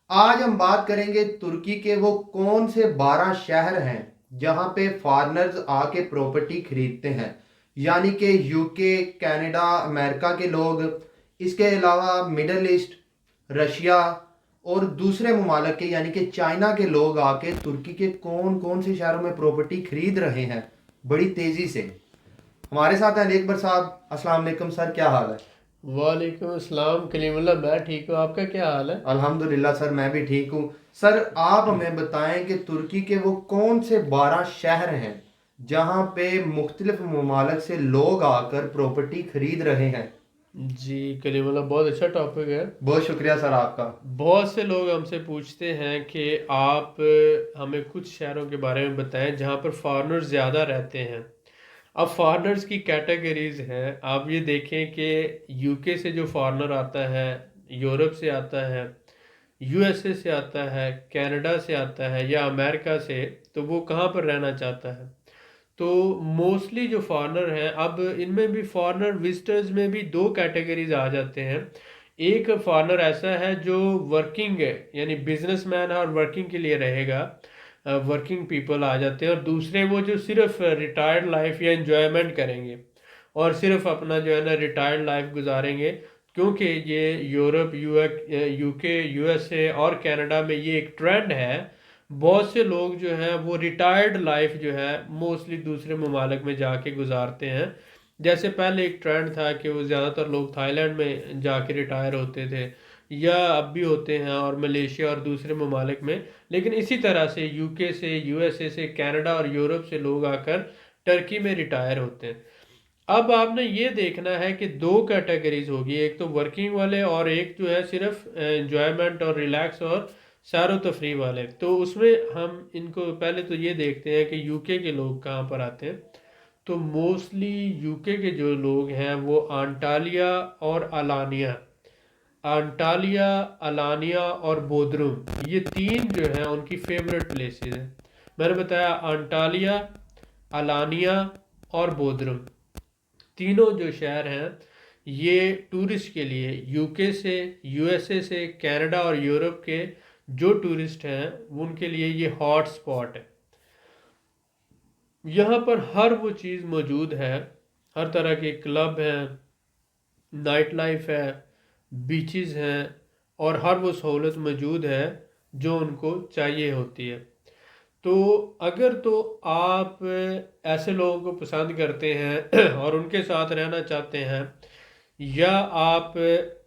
आज हम बात करेंगे तुर्की के वो कौन से 12 शहर हैं जहां पे फॉरेनर्स आके प्रॉपर्टी खरीदते हैं। यानी कि यूके, कनाडा, अमेरिका के लोग, इसके अलावा मिडल ईस्ट, रशिया और दूसरे ममालिक के यानी कि चाइना के लोग आके तुर्की के कौन कौन से शहरों में प्रॉपर्टी खरीद रहे हैं बड़ी तेजी से। हमारे साथ हैं अकबर साहब। अस्सलाम वालेकुम सर, क्या हाल है? वालेकुम अस्सलाम कलीमुल्लाह। मैं ठीक हूँ, आपका क्या हाल है? अल्हम्दुलिल्लाह सर, मैं भी ठीक हूँ। सर आप हमें बताएं कि तुर्की के वो कौन से 12 शहर हैं जहाँ पे मुख्तलिफ ममालिक से लोग आकर प्रॉपर्टी खरीद रहे हैं। जी कलीमुल्लाह, बहुत अच्छा टॉपिक है। बहुत शुक्रिया सर आपका। बहुत से लोग हमसे पूछते हैं कि आप हमें कुछ शहरों के बारे में बताएं जहाँ पर फॉरेनर्स ज़्यादा रहते हैं। अब फॉरेनर्स की कैटेगरीज हैं। आप ये देखें कि यूके से जो फॉरेनर आता है, यूरोप से आता है, यूएसए से आता है, कनाडा से आता है या अमेरिका से, तो वो कहाँ पर रहना चाहता है। तो मोस्टली जो फॉरेनर हैं, अब इनमें भी फॉरेनर विजिटर्स में भी दो कैटेगरीज आ जाते हैं। एक फॉरेनर ऐसा है जो वर्किंग है, यानी बिजनेसमैन है और वर्किंग के लिए रहेगा, वर्किंग पीपल आ जाते हैं। और दूसरे वो जो सिर्फ रिटायर्ड लाइफ या एंजॉयमेंट करेंगे और सिर्फ अपना जो है ना रिटायर्ड लाइफ गुजारेंगे। क्योंकि ये यूरोप, यूके, यूएसए और कनाडा में ये एक ट्रेंड है। बहुत से लोग जो हैं वो रिटायर्ड लाइफ जो है मोस्टली दूसरे ममालिक में जाके गुजारते हैं। जैसे पहले एक ट्रेंड था कि वो ज़्यादातर लोग थाईलैंड में जाके रिटायर होते थे, या अब भी होते हैं, और मलेशिया और दूसरे ममालिक में। लेकिन इसी तरह से यूके से, यूएसए से, कनाडा और यूरोप से लोग आकर टर्की में रिटायर होते हैं। अब आपने ये देखना है कि दो कैटेगरीज होगी, एक तो वर्किंग वाले और एक जो है सिर्फ एंजॉयमेंट और रिलैक्स और सैरो तफरी वाले। तो उसमें हम इनको पहले तो ये देखते हैं कि यूके के लोग कहाँ पर आते हैं। तो मोस्टली यूके के जो लोग हैं वो आंटालिया और अलानिया, आंटालिया, अलानिया और बोदरुम, ये तीन जो हैं उनकी फेवरेट प्लेसेस हैं। मैंने बताया आंटालिया, अलानिया और बोदरुम, तीनों जो शहर हैं ये टूरिस्ट के लिए, यूके से, यूएसए से, कनाडा और यूरोप के जो टूरिस्ट हैं उनके लिए ये हॉट स्पॉट है। यहाँ पर हर वो चीज़ मौजूद है। हर तरह के क्लब हैं, नाइट लाइफ है, बीचेस हैं, और हर वो सहूलत मौजूद है जो उनको चाहिए होती है। तो अगर तो आप ऐसे लोगों को पसंद करते हैं और उनके साथ रहना चाहते हैं, या आप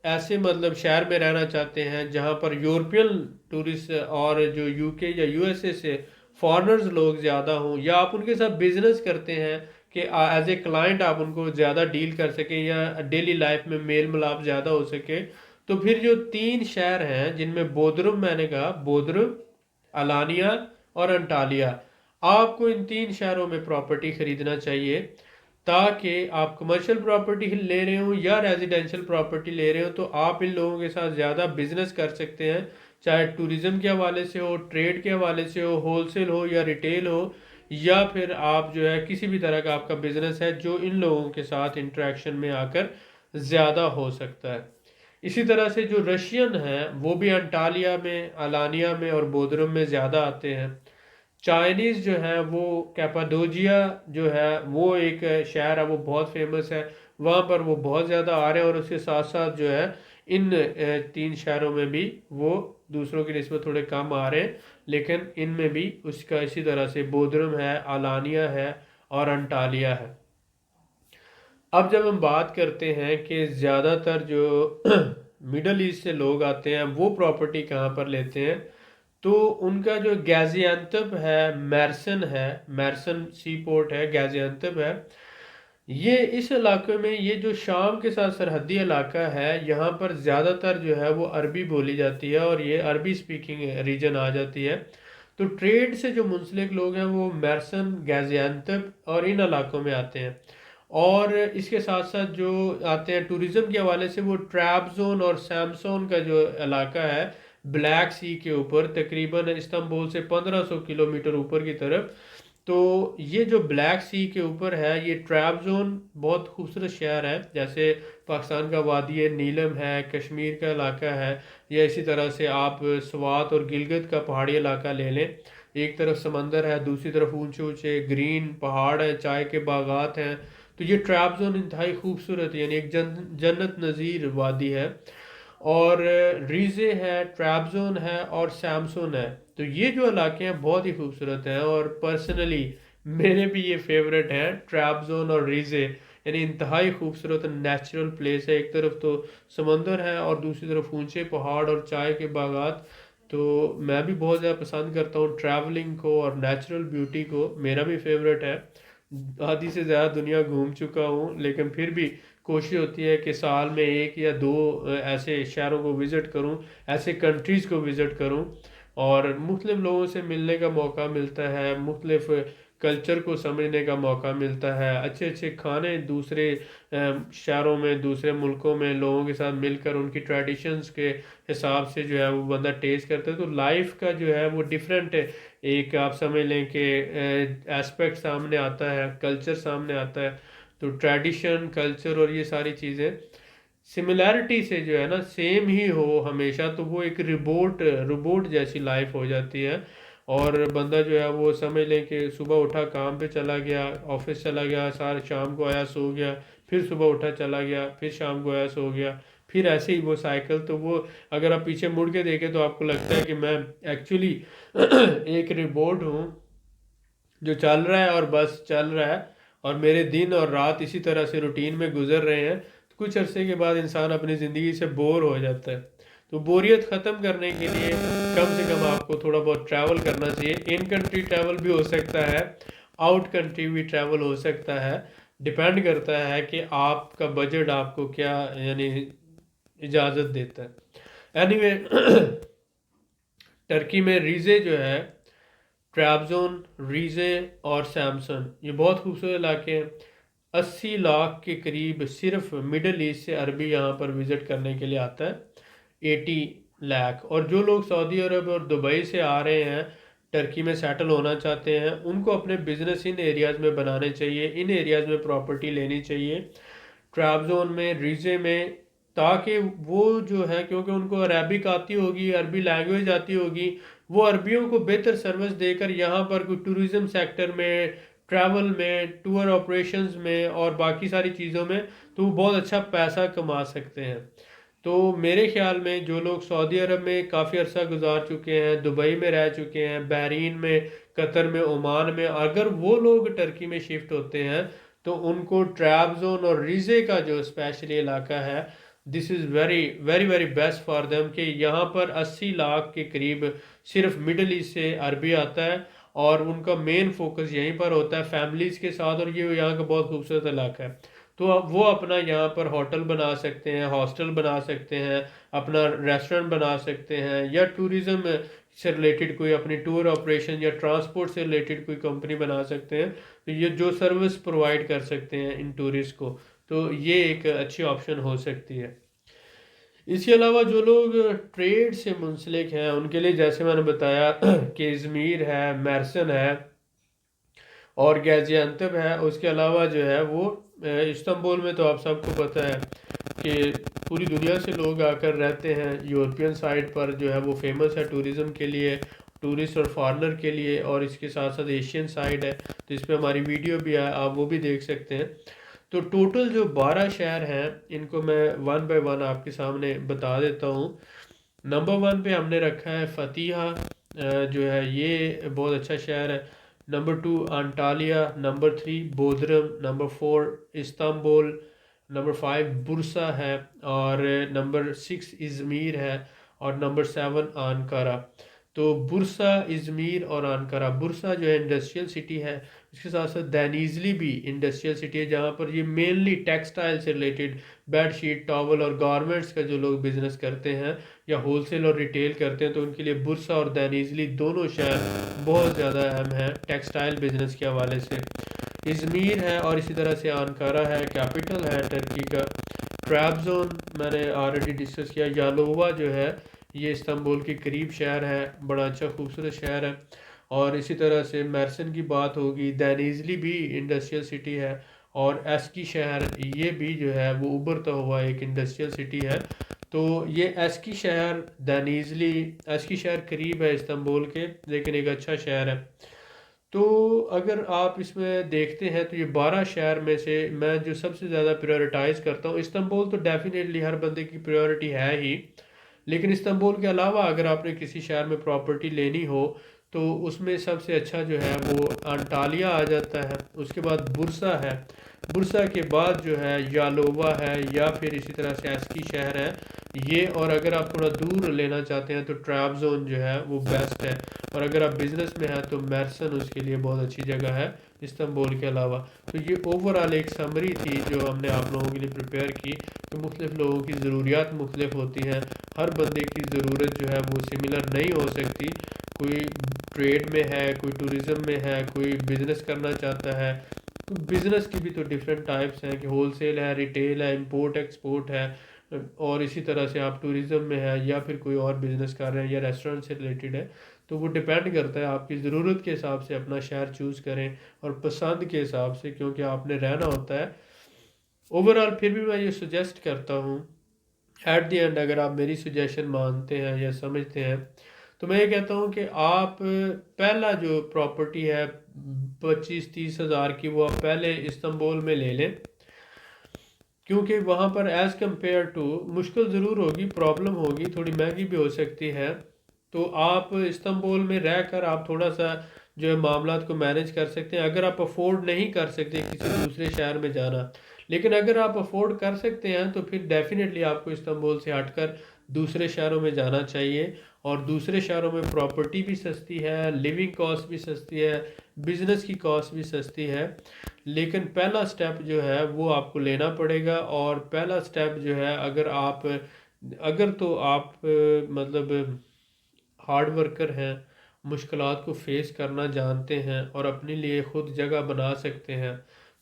ऐसे मतलब शहर में रहना चाहते हैं जहां पर यूरोपियन टूरिस्ट और जो यूके या यूएसए से फॉरेनर्स लोग ज़्यादा हों, या आप उनके साथ बिजनेस करते हैं कि एज ए क्लाइंट आप उनको ज़्यादा डील कर सकें या डेली लाइफ में मेल मिलाप ज़्यादा हो सके, तो फिर जो तीन शहर हैं जिनमें बोदरुम, मैंने कहा बोदरुम, अलानिया और अंटालिया, आपको इन तीन शहरों में प्रॉपर्टी खरीदना चाहिए। ताकि आप कमर्शियल प्रॉपर्टी ले रहे हो या रेजिडेंशियल प्रॉपर्टी ले रहे हो, तो आप इन लोगों के साथ ज़्यादा बिजनेस कर सकते हैं। चाहे टूरिज्म के हवाले से हो, ट्रेड के हवाले से हो, होलसेल हो या रिटेल हो, या फिर आप जो है किसी भी तरह का आपका बिजनेस है जो इन लोगों के साथ इंटरेक्शन में आकर ज़्यादा हो सकता है। इसी तरह से जो रशियन हैं वो भी अंटालिया में, अलानिया में और बोदरम में ज़्यादा आते हैं। चाइनीज़ जो है वो कैपाडोजिया जो है वो एक शहर है, वो बहुत फेमस है। वहाँ पर वो बहुत ज़्यादा आ रहे हैं, और उसके साथ साथ जो है इन तीन शहरों में भी वो दूसरों की निस्बत थोड़े कम आ रहे हैं। लेकिन इनमें भी उसका इसी तरह से बोदरम है, अलानिया है और अंटालिया है। अब जब हम बात करते हैं कि ज़्यादातर जो मिडल ईस्ट से लोग आते हैं वो प्रॉपर्टी कहाँ पर लेते हैं, तो उनका जो गाजियान्तप है, मैरसन है, मैरसन सी पोर्ट है, गाजियान्तप है, ये इस इलाके में, ये जो शाम के साथ सरहदी इलाका है, यहाँ पर ज़्यादातर जो है वो अरबी बोली जाती है और ये अरबी स्पीकिंग रीजन आ जाती है। तो ट्रेड से जो मुंसलिक लोग हैं वो मैरसन, गाजियान्तप और इन इलाकों में आते हैं। और इसके साथ साथ जो आते हैं टूरिज़्म के हवाले से, वो ट्रैबज़ोन और सैमसोन का जो इलाका है ब्लैक सी के ऊपर, तकरीबन इस्तांबुल से 1500 किलोमीटर ऊपर की तरफ, तो ये जो ब्लैक सी के ऊपर है, ये ट्रैबज़ोन बहुत खूबसूरत शहर है। जैसे पाकिस्तान का वादी नीलम है, कश्मीर का इलाका है, या इसी तरह से आप स्वात और गिलगित का पहाड़ी इलाका ले लें। एक तरफ समंदर है, दूसरी तरफ ऊंचे ऊंचे ग्रीन पहाड़ हैं, चाय के बागात हैं। तो ये ट्रैबज़ोन इंतहाई खूबसूरत यानी एक जन्नत नज़ीर वादी है। और रीज़े है, ट्रैबज़ोन है और सैमसन है। तो ये जो इलाके हैं बहुत ही खूबसूरत हैं, और पर्सनली मेरे भी ये फेवरेट हैं, ट्रैबज़ोन और रीज़े। यानी इंतहाई खूबसूरत नेचुरल प्लेस है। एक तरफ तो समंदर है और दूसरी तरफ ऊंचे पहाड़ और चाय के बागात। तो मैं भी बहुत ज़्यादा पसंद करता हूँ ट्रैवलिंग को और नेचुरल ब्यूटी को, मेरा भी फेवरेट है। आधी से ज़्यादा दुनिया घूम चुका हूँ, लेकिन फिर भी कोशिश होती है कि साल में एक या दो ऐसे शहरों को विज़िट करूँ, ऐसे कंट्रीज़ को विज़िट करूँ, और मुख्तलिफ लोगों से मिलने का मौका मिलता है, मुख्तलिफ कल्चर को समझने का मौका मिलता है, अच्छे अच्छे खाने दूसरे शहरों में, दूसरे मुल्कों में लोगों के साथ मिलकर उनकी ट्रेडिशंस के हिसाब से जो है वो बंदा टेस्ट करता है। तो लाइफ का जो है वो डिफरेंट है, एक आप समझ लें कि एस्पेक्ट सामने आता है, कल्चर सामने आता है। तो ट्रेडिशन, कल्चर और ये सारी चीज़ें सिमिलैरिटी से जो है ना सेम ही हो हमेशा, तो वो एक रोबोट रोबोट जैसी लाइफ हो जाती है। और बंदा जो है वो समझ लें कि सुबह उठा काम पे चला गया, ऑफिस चला गया, सारे शाम को आया सो गया, फिर सुबह उठा चला गया, फिर शाम को आया सो गया, फिर ऐसे ही वो साइकिल। तो वो अगर आप पीछे मुड़ के देखें तो आपको लगता है कि मैं एक्चुअली एक रोबोट हूँ जो चल रहा है और बस चल रहा है, और मेरे दिन और रात इसी तरह से रूटीन में गुजर रहे हैं। तो कुछ अरसे के बाद इंसान अपनी ज़िंदगी से बोर हो जाता है। तो बोरियत ख़त्म करने के लिए कम से कम आपको थोड़ा बहुत ट्रैवल करना चाहिए। इन कंट्री ट्रैवल भी हो सकता है, आउट कंट्री भी ट्रैवल हो सकता है, डिपेंड करता है कि आपका बजट आपको क्या यानी इजाज़त देता है। एनीवे टर्की में रीज़े जो है, ट्रैबज़ोन, रीज़े और सैमसन, ये बहुत खूबसूरत इलाके हैं। 80 लाख के करीब सिर्फ मिडल ईस्ट से अरबी यहाँ पर विज़िट करने के लिए आता है, 80 लाख। और जो लोग सऊदी अरब और दुबई से आ रहे हैं, टर्की में सेटल होना चाहते हैं, उनको अपने बिजनेस इन एरियाज़ में बनाने चाहिए, इन एरियाज़ में प्रॉपर्टी लेनी चाहिए, ट्रैबज़ोन में, रीज़े में, ताकि वो जो है, क्योंकि उनको अरबिक आती होगी, अरबी लैंग्वेज आती होगी, वो अरबियों को बेहतर सर्विस देकर यहाँ पर कोई टूरिज़्म सेक्टर में, ट्रैवल में, टूर ऑपरेशंस में और बाकी सारी चीज़ों में तो वो बहुत अच्छा पैसा कमा सकते हैं। तो मेरे ख्याल में जो लोग सऊदी अरब में काफ़ी अरसा गुजार चुके हैं, दुबई में रह चुके हैं, बहरीन में, कतर में, ओमान में, अगर वो लोग टर्की में शिफ्ट होते हैं तो उनको ट्रैबज़ोन और रीज़े का जो स्पेशली इलाका है, this is very very very best for them, कि यहाँ पर 80 लाख के करीब सिर्फ मिडल ईस्ट से अरबी आता है, और उनका मेन फोकस यहीं पर होता है फैमिलीज़ के साथ, और ये यहाँ का बहुत खूबसूरत इलाका है। तो अब वो अपना यहाँ पर होटल बना सकते हैं, हॉस्टल बना सकते हैं, अपना रेस्टोरेंट बना सकते हैं, या टूरिज़्म से रिलेटेड कोई अपनी टूर ऑपरेशन या ट्रांसपोर्ट से रिलेटेड कोई कंपनी बना सकते हैं, तो ये जो सर्विस प्रोवाइड कर सकते हैं इन टूरिस्ट को, तो ये एक अच्छी ऑप्शन हो सकती है। इसके अलावा जो लोग ट्रेड से मुंसलिक हैं उनके लिए जैसे मैंने बताया कि इज़मीर है, मैरसन है और गाज़ियान्तब है। उसके अलावा जो है वो इस्तांबुल में तो आप सबको पता है कि पूरी दुनिया से लोग आकर रहते हैं। यूरोपियन साइड पर जो है वो फेमस है टूरिज़्म के लिए, टूरिस्ट और फॉरेनर के लिए, और इसके साथ साथ एशियन साइड है, तो इस पर हमारी वीडियो भी है, आप वो भी देख सकते हैं। तो टोटल जो 12 शहर हैं इनको मैं वन बाय वन आपके सामने बता देता हूँ। नंबर 1 पे हमने रखा है फतिहा, जो है ये बहुत अच्छा शहर है। Number 2 Antalya, number 3 Bodrum, number 4 Istanbul, number 5 Bursa है, और नंबर 6 इज़मीर है, और नंबर 7 आनकारा। तो बुरसा, इज़मीर और आनकारा। बुरसा जो है इंडस्ट्रियल सिटी है, इसके साथ साथ दैनीज़ली भी इंडस्ट्रियल सिटी है, जहाँ पर ये मेनली टेक्सटाइल से रिलेटेड बेडशीट, टॉवल और गारमेंट्स का जो लोग बिजनेस करते हैं या होलसेल और रिटेल करते हैं, तो उनके लिए बुरसा और दैनीज़ली दोनों शहर बहुत ज़्यादा अहम है टेक्सटाइल बिजनेस के हवाले से। इज़मीर है और इसी तरह से आनकारा है, कैपिटल है टर्की का। ट्रैबज़ोन मैंने ऑलरेडी डिस्कस किया। यालोवा जो है ये इस्तांबुल के करीब शहर है, बड़ा अच्छा खूबसूरत शहर है। और इसी तरह से मर्सन की बात होगी, दैनीज़ली भी इंडस्ट्रियल सिटी है, और एस्की शहर ये भी जो है वो उभरता हुआ एक इंडस्ट्रियल सिटी है। तो ये एस्की शहर, दैनीज़ली, एस्की शहर करीब है इस्तांबुल के, लेकिन एक अच्छा शहर है। तो अगर आप इसमें देखते हैं तो ये 12 शहर में से मैं जो सबसे ज़्यादा प्रायोरिटाइज़ करता हूँ, इस्तांबुल तो डेफिनेटली हर बंदे की प्रायोरिटी है ही, लेकिन इस्तांबुल के अलावा अगर आपने किसी शहर में प्रॉपर्टी लेनी हो तो उसमें सबसे अच्छा जो है वो अंटालिया आ जाता है, उसके बाद बुरसा है, बुरसा के बाद जो है यालोवा है, या फिर इसी तरह से एस्की शहर है ये। और अगर आप थोड़ा दूर लेना चाहते हैं तो ट्रैबज़ोन जो है वो बेस्ट है। और अगर आप बिज़नेस में हैं तो मर्सन उसके लिए बहुत अच्छी जगह है इस्तांबुल के अलावा। तो ये ओवरऑल एक समरी थी जो हमने आप लोगों के लिए प्रिपेयर की कि मुख्तलिफ़ लोगों की ज़रूरियात मुख्तलिफ होती हैं, हर बंदे की ज़रूरत जो है वो सिमिलर नहीं हो सकती। कोई ट्रेड में है, कोई टूरिज़म में है, कोई बिज़नेस करना चाहता है। तो बिज़नेस की भी तो डिफरेंट टाइप्स हैं कि होलसेल है, रिटेल है, इंपोर्ट एक्सपोर्ट है, और इसी तरह से आप टूरिज़म में है या फिर कोई और बिज़नेस कर रहे हैं या रेस्टोरेंट से रिलेटेड है। तो वो डिपेंड करता है, आपकी ज़रूरत के हिसाब से अपना शहर चूज़ करें और पसंद के हिसाब से, क्योंकि आपने रहना होता है। ओवरऑल फिर भी मैं ये सुजेस्ट करता हूँ, एट द एंड अगर आप मेरी सजेशन मानते हैं या समझते हैं, तो मैं ये कहता हूँ कि आप पहला जो प्रॉपर्टी है 25-30 हज़ार की, वो आप पहले इस्तांबुल में ले लें, क्योंकि वहाँ पर एज़ कम्पेयर टू मुश्किल ज़रूर होगी, प्रॉब्लम होगी, थोड़ी महंगी भी हो सकती है। तो आप इस्तांबुल में रहकर आप थोड़ा सा जो है मामलात को मैनेज कर सकते हैं, अगर आप अफोर्ड नहीं कर सकते किसी दूसरे शहर में जाना। लेकिन अगर आप अफोर्ड कर सकते हैं तो फिर डेफिनेटली आपको इस्तांबुल से हटकर दूसरे शहरों में जाना चाहिए। और दूसरे शहरों में प्रॉपर्टी भी सस्ती है, लिविंग कॉस्ट भी सस्ती है, बिज़नेस की कॉस्ट भी सस्ती है। लेकिन पहला स्टेप जो है वो आपको लेना पड़ेगा। और पहला स्टेप जो है, अगर तो आप मतलब हार्ड वर्कर हैं, मुश्किलात को फेस करना जानते हैं और अपने लिए खुद जगह बना सकते हैं,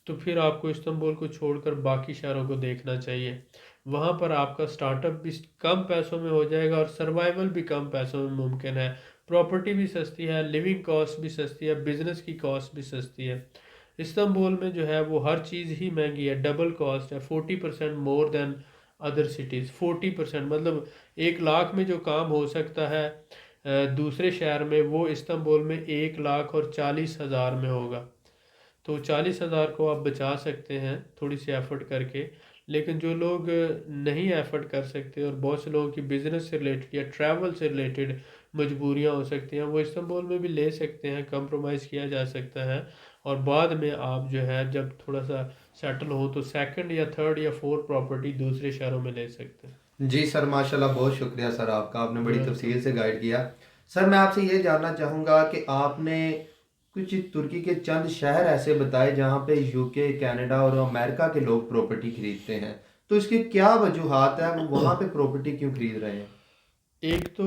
तो फिर आपको इस्तांबुल को छोड़कर बाकी शहरों को देखना चाहिए। वहाँ पर आपका स्टार्टअप भी कम पैसों में हो जाएगा और सर्वाइवल भी कम पैसों में मुमकिन है। प्रॉपर्टी भी सस्ती है, लिविंग कॉस्ट भी सस्ती है, बिजनेस की कॉस्ट भी सस्ती है। इस्तांबुल में जो है वो हर चीज़ ही महंगी है, डबल कॉस्ट है, 40% मोर देन अदर सिटीज़। 40% मतलब 1 लाख में जो काम हो सकता है दूसरे शहर में, वो इस्तांबुल में 1,40,000 में होगा। तो 40,000 को आप बचा सकते हैं थोड़ी सी एफ़र्ट करके। लेकिन जो लोग नहीं एफ़र्ट कर सकते, और बहुत से लोगों की बिज़नेस से रिलेटेड या ट्रैवल से रिलेटेड मजबूरियां हो सकती हैं, वो इस्तांबुल में भी ले सकते हैं, कंप्रोमाइज़ किया जा सकता है। और बाद में आप जो है जब थोड़ा सा सेटल हो तो सेकंड या थर्ड या फोर्थ प्रॉपर्टी दूसरे शहरों में ले सकते हैं। जी सर, माशाल्लाह, बहुत शुक्रिया सर आपका, आपने बड़ी वेलकम। तफसील से गाइड किया। सर मैं आपसे ये जानना चाहूँगा कि आपने कुछ तुर्की के चंद शहर ऐसे बताए जहाँ पे यूके, कनाडा और अमेरिका के लोग प्रॉपर्टी खरीदते हैं, तो इसकी क्या वजूहात है, वो वहाँ पे प्रॉपर्टी क्यों खरीद रहे हैं? एक तो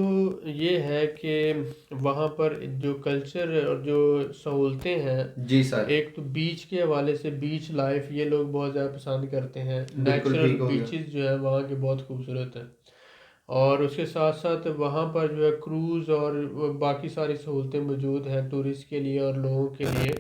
ये है कि वहाँ पर जो कल्चर और जो सहूलतें हैं, जी सर। एक तो बीच के हवाले से, बीच लाइफ ये लोग बहुत ज़्यादा पसंद करते हैं। बिल्कुल नेचुरल ठीक हो गया। बीचेस जो है वहाँ के बहुत खूबसूरत है। और उसके साथ साथ वहाँ पर जो है क्रूज़ और वो बाकी सारी सहूलतें मौजूद हैं टूरिस्ट के लिए और लोगों के लिए।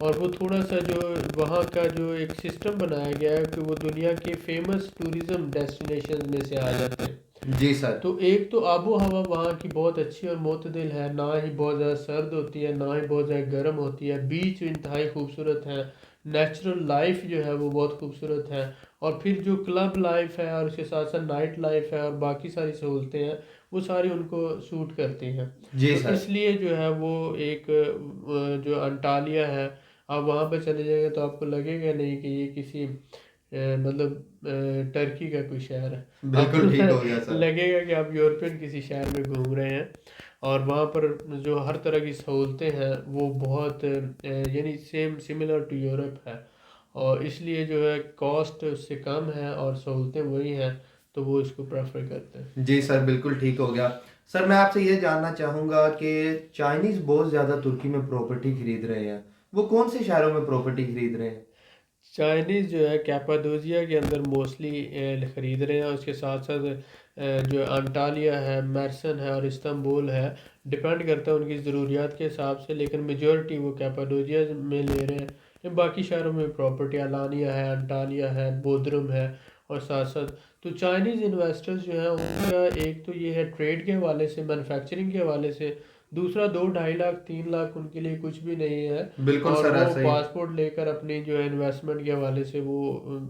और वो थोड़ा सा जो वहाँ का जो एक सिस्टम बनाया गया है कि वो दुनिया के फेमस टूरिज़्म डेस्टिनेशन में से आ जाते हैं। जी सर। तो एक तो आबो हवा वहाँ की बहुत अच्छी और मोतदिल है, ना ही बहुत ज़्यादा सर्द होती है ना ही बहुत ज़्यादा गर्म होती है, बीच इंतहाई खूबसूरत है। नेचुरल लाइफ जो है वो बहुत खूबसूरत है। और फिर जो क्लब लाइफ है और उसके साथ साथ नाइट लाइफ है और बाकी सारी सहूलतें हैं, वो सारी उनको सूट करती हैं। जी तो सर। इसलिए जो है वो एक जो अंटालिया है, आप वहाँ पर चले जाएंगे तो आपको लगेगा नहीं कि ये किसी मतलब टर्की का कोई शहर है। आपको बिल्कुल ठीक हो गया सर। लगेगा कि आप यूरोपियन किसी शहर में घूम रहे हैं। और वहाँ पर जो हर तरह की सहूलतें हैं वो बहुत यानी सेम सिमिलर टू यूरोप है। और इसलिए जो है कॉस्ट उससे कम है और सहूलतें वही हैं, तो वो इसको प्रेफर करते हैं। जी सर, बिल्कुल ठीक हो गया। सर मैं आपसे ये जानना चाहूँगा कि चाइनीज़ बहुत ज़्यादा तुर्की में प्रॉपर्टी खरीद रहे हैं, वो कौन से शहरों में प्रॉपर्टी खरीद रहे हैं? चाइनीज़ जो है कैपाडोसिया के अंदर मोस्टली ख़रीद रहे हैं। उसके साथ साथ जो अंटालिया है, मेर्सन है और इस्तांबुल है, डिपेंड करता है उनकी ज़रूरियात के हिसाब से, लेकिन मेजॉरिटी वो कैपाडोसिया में ले रहे हैं। ये बाकी शहरों में प्रॉपर्टी अलानिया है, अंटालिया है, बोदरम है और साथ साथ तो चाइनीज़ इन्वेस्टर्स जो हैं उनका एक तो ये है ट्रेड के हवाले से, मैन्युफैक्चरिंग के हवाले से, दूसरा 2-2.5 लाख 3 लाख उनके लिए कुछ भी नहीं है। बिल्कुल और सर, वो ऐसा ही। पासपोर्ट लेकर अपनी जो है इन्वेस्टमेंट के हवाले से वो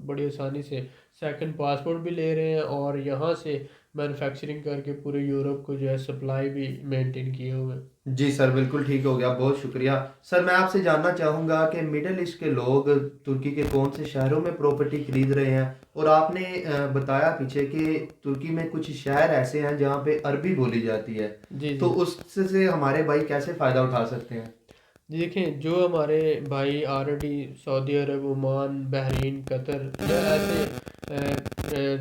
बड़ी आसानी से सेकंड पासपोर्ट भी ले रहे हैं और यहाँ से मैन्युफैक्चरिंग करके पूरे यूरोप को जो है सप्लाई भी मेंटेन किए हुए हैं। जी सर, बिल्कुल ठीक हो गया, बहुत शुक्रिया। सर मैं आपसे जानना चाहूँगा कि मिडल ईस्ट के लोग तुर्की के कौन से शहरों में प्रॉपर्टी खरीद रहे हैं, और आपने बताया पीछे कि तुर्की में कुछ शहर ऐसे हैं जहाँ पे अरबी बोली जाती है, जी तो जी उससे हमारे भाई कैसे फ़ायदा उठा सकते हैं? जी देखें, जो हमारे भाई ऑलरेडी सऊदी अरब, ओमान, बहरीन, कतर या ऐसे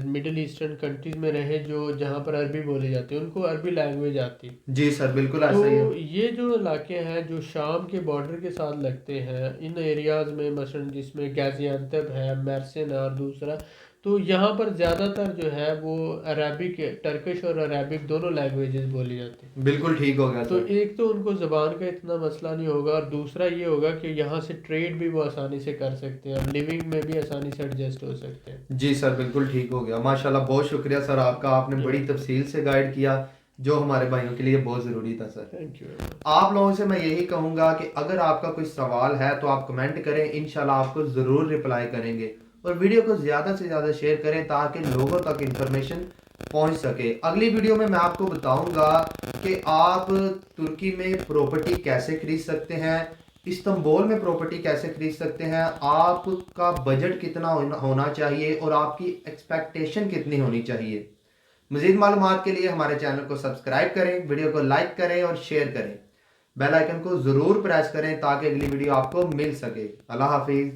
मिडल ईस्टर्न कंट्रीज़ में रहे जो जहाँ पर अरबी बोली जाती है, उनको अरबी लैंग्वेज आती है। जी सर, बिल्कुल तो ऐसा ही है। ये जो इलाके हैं जो शाम के बॉर्डर के साथ लगते हैं, इन एरियाज़ में मसलन जिसमें गाज़ियान्तब है, मेर्सिन है और दूसरा, तो यहाँ पर ज़्यादातर जो है वो अरबिक, टर्किश और अरबिक दोनों लैंग्वेजेस बोली जाती हैं। बिल्कुल ठीक हो गया तो सर। एक तो उनको ज़बान का इतना मसला नहीं होगा और दूसरा ये होगा कि यहाँ से ट्रेड भी वो आसानी से कर सकते हैं और लिविंग में भी आसानी से एडजस्ट हो सकते हैं। जी सर, बिल्कुल ठीक हो गया, माशाल्लाह, बहुत शुक्रिया सर आपका, आपने जी, बड़ी तफसील से गाइड किया, जो हमारे भाइयों के लिए बहुत ज़रूरी था sir. Thank you very much. आप लोगों से मैं यही कहूँगा कि अगर आपका कोई सवाल है तो आप कमेंट करें, इंशाल्लाह आपको ज़रूर रिप्लाई करेंगे, और वीडियो को ज़्यादा से ज़्यादा शेयर करें ताकि लोगों तक इंफॉर्मेशन पहुंच सके। अगली वीडियो में मैं आपको बताऊंगा कि आप तुर्की में प्रॉपर्टी कैसे खरीद सकते हैं, इस्तांबुल में प्रॉपर्टी कैसे खरीद सकते हैं, आपका बजट कितना होना चाहिए और आपकी एक्सपेक्टेशन कितनी होनी चाहिए। मज़ीद मालूमात के लिए हमारे चैनल को सब्सक्राइब करें, वीडियो को लाइक करें और शेयर करें, बेल आइकन को ज़रूर प्रेस करें ताकि अगली वीडियो आपको मिल सके। अल्लाह हाफिज़।